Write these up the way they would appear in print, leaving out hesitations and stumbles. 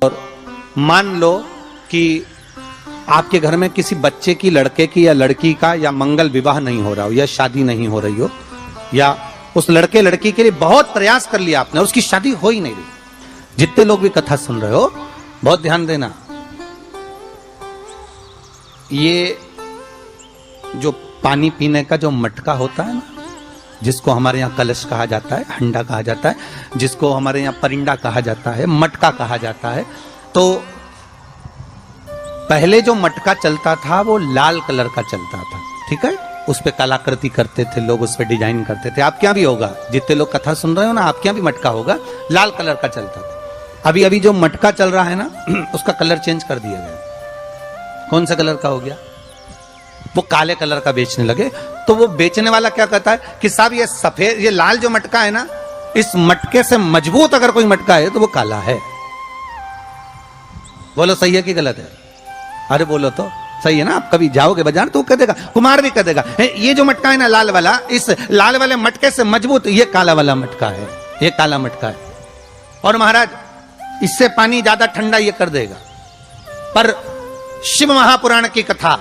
और मान लो कि आपके घर में किसी बच्चे की, लड़के की या लड़की का या मंगल विवाह नहीं हो रहा हो या शादी नहीं हो रही हो, या उस लड़के लड़की के लिए बहुत प्रयास कर लिया आपने और उसकी शादी हो ही नहीं रही। जितने लोग भी कथा सुन रहे हो बहुत ध्यान देना, ये जो पानी पीने का जो मटका होता है ना, जिसको हमारे यहाँ कलश कहा जाता है, हंडा कहा जाता है, जिसको हमारे यहाँ परिंडा कहा जाता है, मटका कहा जाता है, तो पहले जो मटका चलता था वो लाल कलर का चलता था, ठीक है। उस पे कलाकृति करते थे लोग, उस पे डिजाइन करते थे। आपके यहाँ भी होगा, जितने लोग कथा सुन रहे हो ना, आपके यहाँ भी मटका होगा, लाल कलर का चलता था। अभी अभी जो मटका चल रहा है ना, उसका कलर चेंज कर दिया गया। कौन सा कलर का हो गया? वो काले कलर का बेचने लगे। तो वो बेचने वाला क्या कहता है कि साहब ये सफेद, ये लाल जो मटका है ना, इस मटके से मजबूत अगर कोई मटका है तो वो काला है। बोलो सही है कि गलत है? अरे बोलो तो सही है ना। आप कभी जाओगे बाजार तो कह देगा, कुमार भी कह देगा, ये जो मटका है ना लाल वाला, इस लाल वाले मटके से मजबूत ये काला वाला मटका है, ये काला मटका है। और महाराज इससे पानी ज्यादा ठंडा ये कर देगा। पर शिव महापुराण की कथा,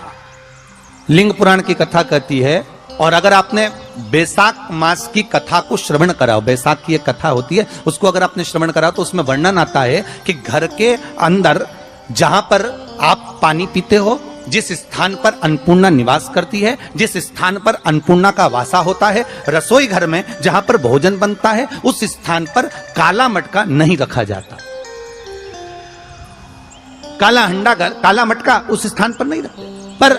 लिंग पुराण की कथा कहती है, और अगर आपने बैसाख मास की कथा को श्रवण कराओ, बैसाख की एक कथा होती है, उसको अगर आपने श्रवण कराओ तो उसमें वर्णन आता है कि घर के अंदर जहां पर आप पानी पीते हो, जिस स्थान पर अन्नपूर्णा निवास करती है, जिस स्थान पर अन्नपूर्णा का वासा होता है, रसोई घर में जहां पर भोजन बनता है, उस स्थान पर काला मटका नहीं रखा जाता। काला हंडा, काला मटका उस स्थान पर नहीं रखते। पर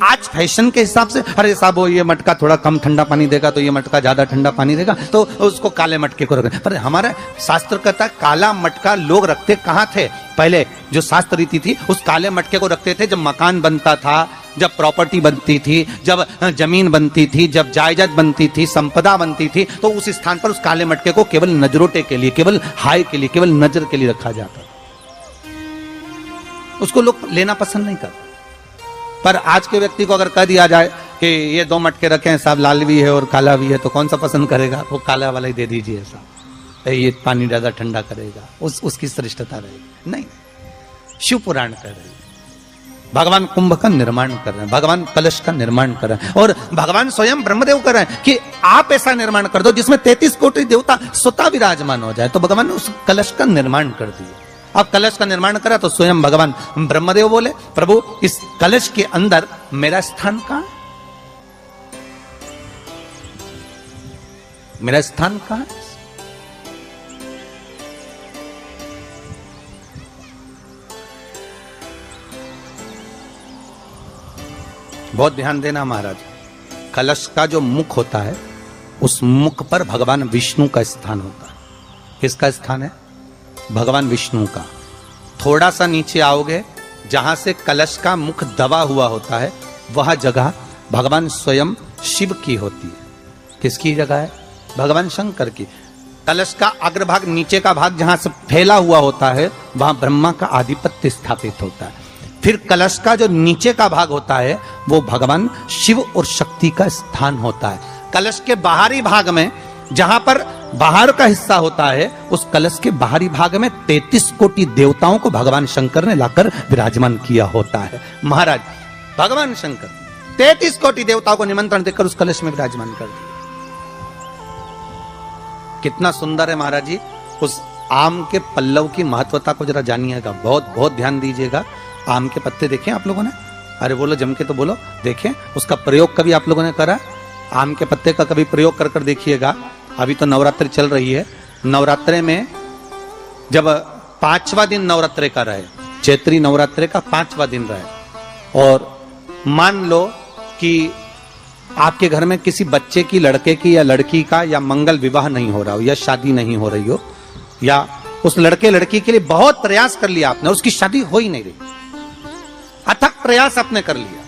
आज फैशन के हिसाब से, अरे साहब वो ये मटका थोड़ा कम ठंडा पानी देगा तो ये मटका ज्यादा ठंडा पानी देगा, तो उसको काले मटके को रखें। पर हमारा शास्त्र कहता है काला मटका लोग रखते कहाँ थे? पहले जो शास्त्र रीति थी, उस काले मटके को रखते थे जब मकान बनता था, जब प्रॉपर्टी बनती थी, जब जमीन बनती थी, जब जायदाद बनती थी, संपदा बनती थी, तो उस स्थान पर उस काले मटके को केवल नजरोटे के लिए, केवल हाय के लिए, केवल नजर के लिए रखा जाता। उसको लोग लेना पसंद नहीं करते। पर आज के व्यक्ति को अगर कह दिया जाए कि ये दो मटके रखे हैं साहब, लाल भी है और काला भी है, तो कौन सा पसंद करेगा? वो काला वाला ही दे दीजिए साहब, ये पानी ज्यादा ठंडा करेगा, उसकी श्रेष्ठता रहेगी। नहीं, शिव पुराण कर रहे हैं, भगवान कुंभ का निर्माण कर रहे हैं, भगवान कलश का निर्माण कर रहे हैं, और भगवान स्वयं ब्रह्मदेव कर रहे हैं कि आप ऐसा निर्माण कर दो जिसमें 33 कोटि देवता स्वतः विराजमान हो जाए। तो भगवान ने उस कलश का निर्माण कर दिया। अब कलश का निर्माण करा तो स्वयं भगवान ब्रह्मदेव बोले, प्रभु इस कलश के अंदर मेरा स्थान कहां है? मेरा स्थान कहां है? बहुत ध्यान देना महाराज, कलश का जो मुख होता है, उस मुख पर भगवान विष्णु का स्थान होता है। किसका स्थान है? भगवान विष्णु का। थोड़ा सा नीचे आओगे, जहां से कलश का मुख दबा हुआ होता है, वह जगह भगवान स्वयं शिव की होती है। किसकी जगह है? भगवान शंकर की। कलश का अग्रभाग, नीचे का भाग जहां से फैला हुआ होता है, वहां ब्रह्मा का आधिपत्य स्थापित होता है। फिर कलश का जो नीचे का भाग होता है, वो भगवान शिव और शक्ति का स्थान होता है। कलश के बाहरी भाग में, जहां पर बाहर का हिस्सा होता है, उस कलश के बाहरी भाग में 33 कोटि देवताओं को भगवान शंकर ने लाकर विराजमान किया होता है। महाराज भगवान शंकर 33 कोटि देवताओं को निमंत्रण देकर उस कलश में विराजमान कर दिया। कितना सुंदर है महाराज जी। उस आम के पल्लव की महत्वता को जरा जानिएगा, बहुत बहुत ध्यान दीजिएगा। आम के पत्ते देखे आप लोगों ने? अरे बोलो जम के तो बोलो, देखें। उसका प्रयोग कभी आप लोगों ने करा? आम के पत्ते का कभी प्रयोग कर कर देखिएगा। अभी तो नवरात्रि चल रही है, नवरात्रे में जब 5वां दिन नवरात्रे का रहे, चैत्री नवरात्रे का 5वां दिन रहे, और मान लो कि आपके घर में किसी बच्चे की, लड़के की या लड़की का या मंगल विवाह नहीं हो रहा हो या शादी नहीं हो रही हो, या उस लड़के लड़की के लिए बहुत प्रयास कर लिया आपने, उसकी शादी हो ही नहीं रही, अथक प्रयास आपने कर लिया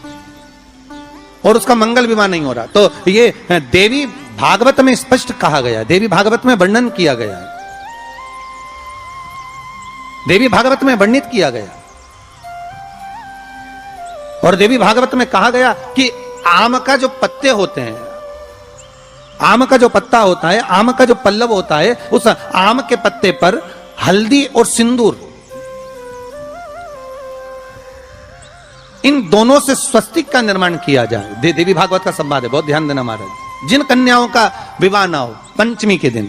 और उसका मंगल विवाह नहीं हो रहा, तो ये देवी भागवत में स्पष्ट कहा गया, देवी भागवत में वर्णन किया गया है, देवी भागवत में वर्णित किया गया। और देवी भागवत में कहा गया कि आम का जो पत्ते होते हैं, आम का जो पत्ता होता है, आम का जो पल्लव होता है, उस आम के पत्ते पर हल्दी और सिंदूर दोनों से स्वस्तिक का निर्माण किया जाए। देवी भागवत का संवाद है, बहुत ध्यान देना महाराज। जिन कन्याओं का विवाह ना हो पंचमी के दिन,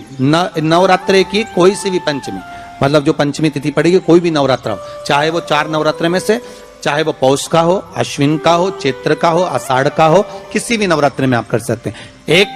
नवरात्रे की कोई सी भी पंचमी, मतलब जो पंचमी तिथि पड़ेगी, कोई भी नवरात्र हो, चाहे वो 4 नवरात्र में से, चाहे वो पौष का हो, अश्विन का हो, चैत्र का हो, आषाढ़ का हो, किसी भी नवरात्र में आप कर सकते हैं। एक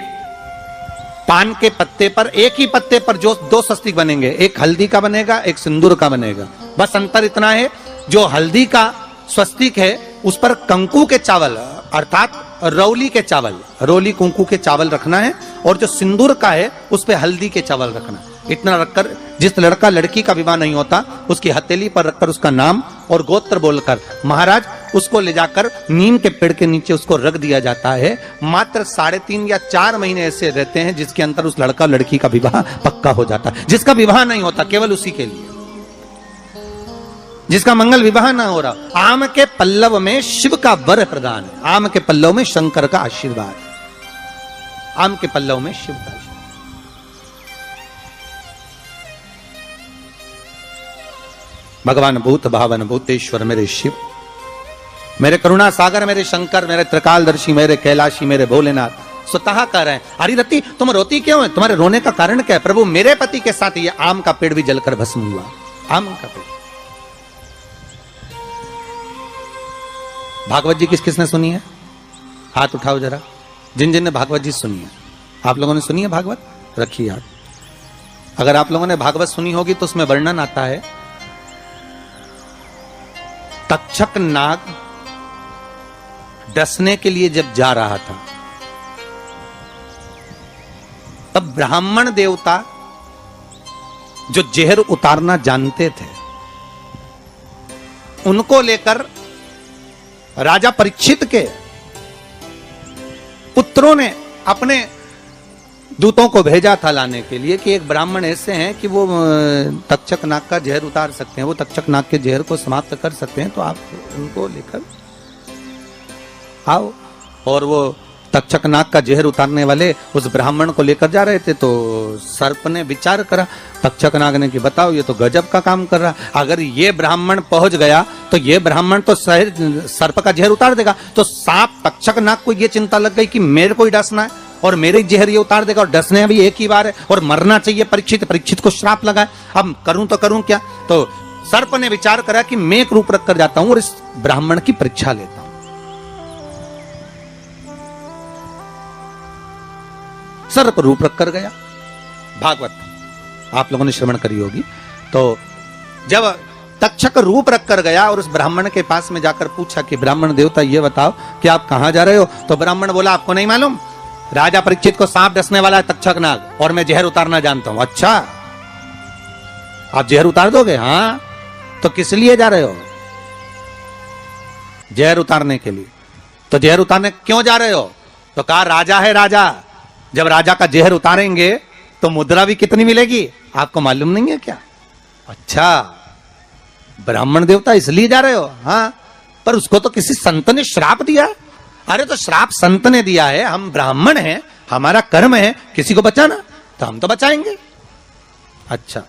पान के पत्ते पर, एक ही पत्ते पर जो 2 स्वस्तिक बनेंगे, एक हल्दी का बनेगा, एक सिंदूर का बनेगा। बस अंतर इतना है, जो हल्दी का स्वस्तिक है उस पर कंकु के चावल अर्थात रौली के चावल, रोली कुंकू के चावल रखना है, और जो सिंदूर का है उस पे हल्दी के चावल रखना। इतना रखकर जिस लड़का लड़की का विवाह नहीं होता उसकी हथेली पर रखकर उसका नाम और गोत्र बोलकर महाराज उसको ले जाकर नीम के पेड़ के नीचे उसको रख दिया जाता है। मात्र 3.5 या 4 महीने ऐसे रहते हैं जिसके अंतर उस लड़का लड़की का विवाह पक्का हो जाता है। जिसका विवाह नहीं होता केवल उसी के लिए, जिसका मंगल विवाह ना हो रहा। आम के पल्लव में शिव का वर प्रदान है, आम के पल्लव में शंकर का आशीर्वाद, आम के पल्लव में शिव का आशीर्वाद। भगवान भूत भावन भूतेश्वर मेरे शिव, मेरे करुणा सागर मेरे शंकर, मेरे त्रिकालदर्शी, मेरे कैलाशी, मेरे भोलेनाथ स्वतः कह रहे हैं, अरे रति तुम रोती क्यों है, तुम्हारे रोने का कारण क्या है? प्रभु मेरे पति के साथ ये आम का पेड़ भी जलकर भस्म हुआ। आम का पेड़। भागवत जी किस किसने सुनी है? हाथ उठाओ जरा, जिन जिन ने भागवत जी सुनी है। आप लोगों ने सुनी है भागवत? रखिए हाथ। अगर आप लोगों ने भागवत सुनी होगी तो उसमें वर्णन आता है, तक्षक नाग डसने के लिए जब जा रहा था तब ब्राह्मण देवता जो जहर उतारना जानते थे उनको लेकर राजा परीक्षित के पुत्रों ने अपने दूतों को भेजा था लाने के लिए कि एक ब्राह्मण ऐसे हैं कि वो तक्षक नाग का जहर उतार सकते हैं, वो तक्षक नाग के जहर को समाप्त कर सकते हैं, तो आप उनको लेकर आओ। और वो तक्षक नाग का जहर उतारने वाले उस ब्राह्मण को लेकर जा रहे थे। तो सर्प ने विचार करा, तक्षक नाग ने कि बताओ ये तो गजब का काम कर रहा, अगर ये ब्राह्मण पहुंच गया तो ये ब्राह्मण तो सर्प का जहर उतार देगा। तो सांप तक्षक नाग को ये चिंता लग गई कि मेरे को ही डसना है और मेरे जहर ये उतार देगा, और डसने भी एक ही बार है और मरना चाहिए परीक्षित को श्राप लगा है, अब करूं तो करूं क्या। तो सर्प ने विचार करा कि मैं एक रूप रख कर जाता हूं और इस ब्राह्मण की परीक्षा लेता हूं। सर्प रूप रख कर गया। भागवत आप लोगों ने श्रवण करी होगी। तो जब तक्षक रूप रख कर गया और उस ब्राह्मण के पास में जाकर पूछा कि ब्राह्मण देवता ये बताओ कि आप कहां जा रहे हो, तो ब्राह्मण बोला आपको नहीं मालूम, राजा परीक्षित को सांप डसने वाला है तक्षक नाग और मैं जहर उतारना जानता हूं। अच्छा आप जहर उतार दोगे? हाँ। तो किस लिए जा रहे हो? जहर उतारने के लिए। तो जहर उतारने क्यों जा रहे हो? तो कहा राजा है राजा, जब राजा का जहर उतारेंगे तो मुद्रा भी कितनी मिलेगी आपको मालूम नहीं है क्या? अच्छा ब्राह्मण देवता इसलिए जा रहे हो? हाँ। पर उसको तो किसी संत ने श्राप दिया। अरे तो श्राप संत ने दिया है, हम ब्राह्मण हैं, हमारा कर्म है किसी को बचाना, तो हम तो बचाएंगे। अच्छा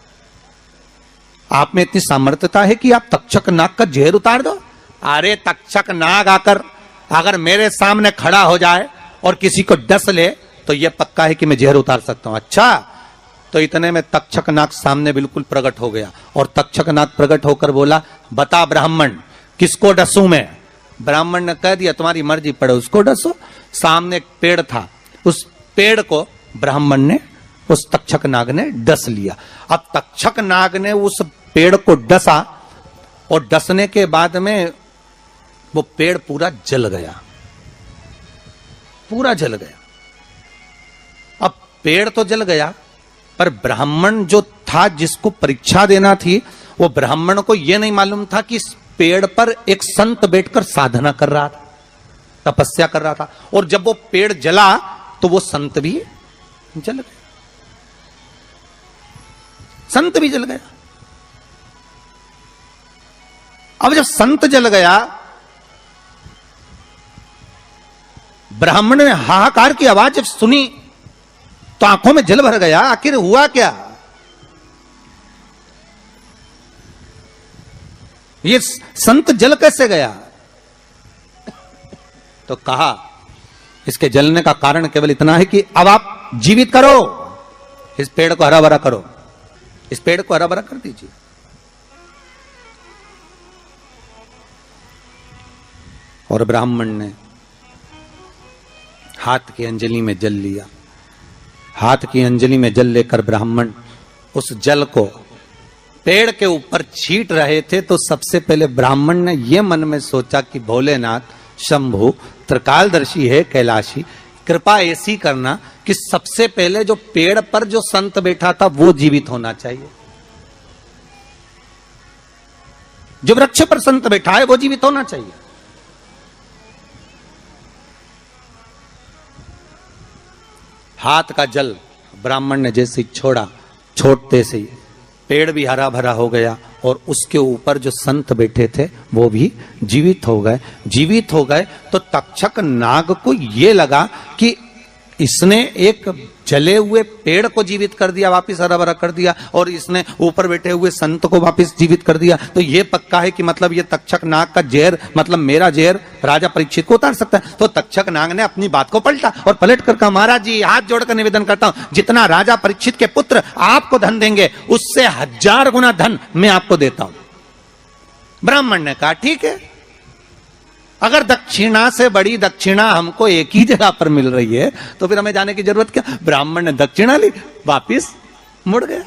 आप में इतनी सामर्थ्यता है कि आप तक्षक नाग का जहर उतार दो? अरे तक्षक नाग आकर अगर मेरे सामने खड़ा हो जाए और किसी को डस ले तो यह पक्का है कि मैं जहर उतार सकता हूं। अच्छा तो इतने में तक्षक नाग सामने बिल्कुल प्रकट हो गया और तक्षक नाग प्रकट होकर बोला बता ब्राह्मण किसको डसूं मैं? ब्राह्मण ने कह दिया तुम्हारी मर्जी पड़े उसको डसो। सामने एक पेड़ था, उस पेड़ को ब्राह्मण ने उस तक्षक नाग ने डस लिया। अब तक्षक नाग ने उस पेड़ को डसा और डसने के बाद में वो पेड़ पूरा जल गया, पूरा जल गया। अब पेड़ तो जल गया पर ब्राह्मण जो था जिसको परीक्षा देना थी वो ब्राह्मण को यह नहीं मालूम था कि इस पेड़ पर एक संत बैठकर साधना कर रहा था, तपस्या कर रहा था, और जब वो पेड़ जला तो वो संत भी जल गया, संत भी जल गया। अब जब संत जल गया ब्राह्मण ने हाहाकार की आवाज जब सुनी तो आंखों में जल भर गया। आखिर हुआ क्या? ये संत जल कैसे गया? तो कहा इसके जलने का कारण केवल इतना है कि अब आप जीवित करो, इस पेड़ को हरा भरा करो, इस पेड़ को हरा भरा कर दीजिए। और ब्राह्मण ने हाथ की अंजलि में जल लिया। हाथ की अंजलि में जल लेकर ब्राह्मण उस जल को पेड़ के ऊपर छींट रहे थे, तो सबसे पहले ब्राह्मण ने यह मन में सोचा कि भोलेनाथ, शंभु, त्रिकालदर्शी है, कैलाशी, कृपा ऐसी करना कि सबसे पहले जो पेड़ पर जो संत बैठा था वो जीवित होना चाहिए, जो वृक्ष पर संत बैठा है वो जीवित होना चाहिए। हाथ का जल ब्राह्मण ने जैसे छोड़ा, छोड़ते से ही पेड़ भी हरा भरा हो गया और उसके ऊपर जो संत बैठे थे वो भी जीवित हो गए। जीवित हो गए तो तक्षक नाग को ये लगा कि इसने एक जले हुए पेड़ को जीवित कर दिया, वापिस हरा भरा कर दिया, और इसने ऊपर बैठे हुए संत को वापिस जीवित कर दिया, तो ये पक्का है कि मतलब ये तक्षक नाग का जहर, मतलब मेरा जहर राजा परीक्षित को उतार सकता है। तो तक्षक नाग ने अपनी बात को पलटा और पलट कर कहा, महाराज जी हाथ जोड़कर निवेदन करता हूं, जितना राजा परीक्षित के पुत्र आपको धन देंगे उससे 1000 गुना धन मैं आपको देता हूं। ब्राह्मण ने कहा ठीक है, अगर दक्षिणा से बड़ी दक्षिणा हमको एक ही जगह पर मिल रही है तो फिर हमें जाने की जरूरत क्या। ब्राह्मण ने दक्षिणा ली, वापिस मुड़ गया,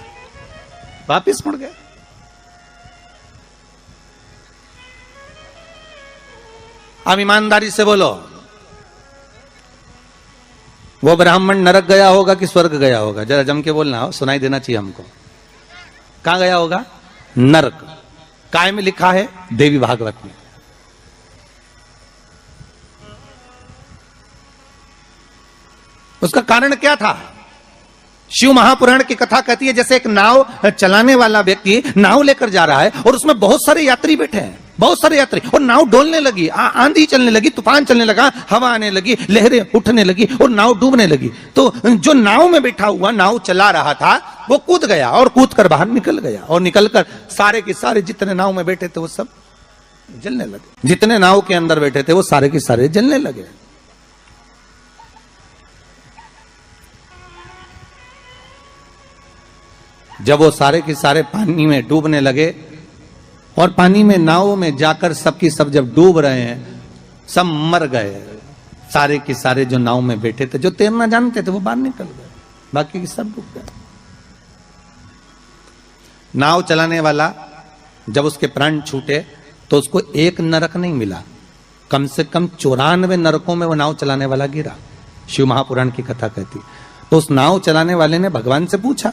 वापिस मुड़ गया। अब ईमानदारी से बोलो, वो ब्राह्मण नरक गया होगा कि स्वर्ग गया होगा? जरा जम के बोलना हो, सुनाई देना चाहिए हमको। कहां गया होगा? नरक। काय में लिखा है? देवी भागवत में। उसका कारण क्या था? शिव महापुराण की कथा कहती है जैसे एक नाव चलाने वाला व्यक्ति नाव लेकर जा रहा है और उसमें बहुत सारे यात्री बैठे हैं, बहुत सारे यात्री, और नाव डोलने लगी, आंधी चलने लगी, तूफान चलने लगा, हवा आने लगी, लहरें उठने लगी और नाव डूबने लगी। तो जो नाव में बैठा हुआ नाव चला रहा था वो कूद गया और कूद कर बाहर निकल गया, और निकलकर सारे के सारे जितने नाव में बैठे थे वो सब जलने लगे। जितने नाव के अंदर बैठे थे वो सारे के सारे जलने लगे। जब वो सारे के सारे पानी में डूबने लगे और पानी में नाव में जाकर सबकी सब जब डूब रहे हैं, सब मर गए, सारे के सारे जो नाव में बैठे थे, जो तैरना जानते थे वो बाहर निकल गए, बाकी के सब डूब गए। नाव चलाने वाला जब उसके प्राण छूटे तो उसको एक नरक नहीं मिला, कम से कम 94 नरकों में वो नाव चलाने वाला गिरा। शिव महापुराण की कथा कहती। तो उस नाव चलाने वाले ने भगवान से पूछा